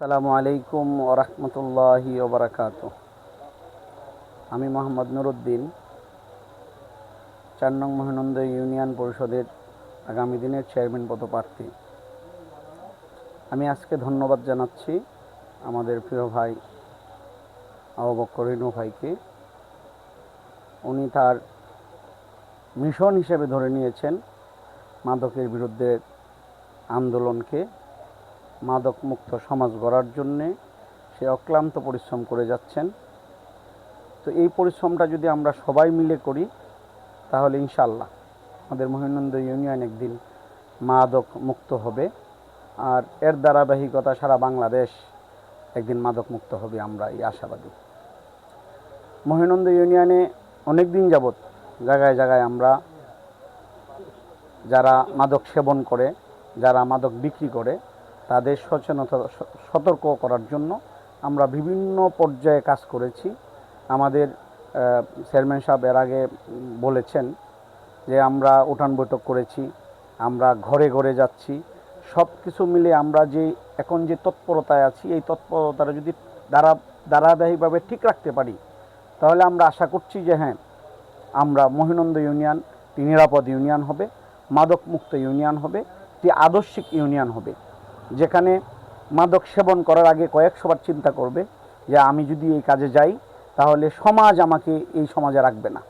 আসসালামু আলাইকুম ওয়া রাহমাতুল্লাহি ওয়া বারাকাতুহু। আমি মোহাম্মদ নুরুদ্দিন, ৪ নং মহানন্দ ইউনিয়ন পরিষদের আগামী দিনের চেয়ারম্যান পদপ্রার্থী। আমি আজকে ধন্যবাদ জানাচ্ছি আমাদের প্রিয় ভাই আবু বকর রিনু ভাইকে। উনি তার মিশন হিসেবে ধরে নিয়েছেন মাদকের বিরুদ্ধে আন্দোলনকে, মাদক মুক্ত সমাজ গড়ার জন্যে সে অক্লান্ত পরিশ্রম করে যাচ্ছেন। তো এই পরিশ্রমটা যদি আমরা সবাই মিলে করি তাহলে ইনশাআল্লাহ আমাদের মহানন্দ ইউনিয়ন একদিন মাদক মুক্ত হবে, আর এর ধারাবাহিকতা সারা বাংলাদেশ একদিন মাদক মুক্ত হবে, আমরা এই আশাবাদী। মহানন্দ ইউনিয়নে অনেক দিন যাবৎ জায়গায় জায়গায় আমরা যারা মাদক সেবন করে, যারা মাদক বিক্রি করে তাদের সতর্ক করার জন্য আমরা বিভিন্ন পর্যায়ে কাজ করেছি। আমাদের চেয়ারম্যান সাহেব এর আগে বলেছেন যে আমরা উঠান বৈঠক করেছি, আমরা ঘরে ঘরে যাচ্ছি। সব কিছু মিলে আমরা যে এখন যে তৎপরতায় আছি, এই তৎপরতাটা যদি ধারাবাহিকভাবে ঠিক রাখতে পারি তাহলে আমরা আশা করছি যে হ্যাঁ, আমরা মহানন্দ ইউনিয়ন নিরাপদ ইউনিয়ন হবে, মাদক মুক্ত ইউনিয়ন হবে, একটি আদর্শিক ইউনিয়ন হবে, যেখানে মাদক সেবন করার আগে কয়েকশোবার চিন্তা করবে যে আমি যদি এই কাজে যাই তাহলে সমাজ আমাকে এই সমাজে রাখবে না।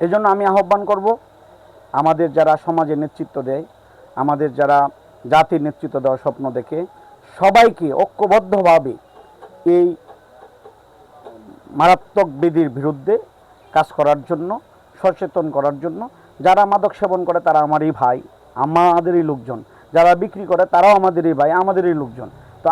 এজন্য আমি আহ্বান করব আমাদের যারা সমাজে নেতৃত্ব দেয়, আমাদের যারা জাতির নেতৃত্ব দেওয়ার স্বপ্ন দেখে, সবাইকে ঐক্যবদ্ধভাবে এই মারাত্মক ব্যাধির বিরুদ্ধে কাজ করার জন্য, সচেতন করার জন্য। যারা মাদক সেবন করে তারা আমারই ভাই, আমাদেরই লোকজন, যারা বিক্রি করে তারাও আমাদেরই ভাই, আমাদেরই লোকজন। তো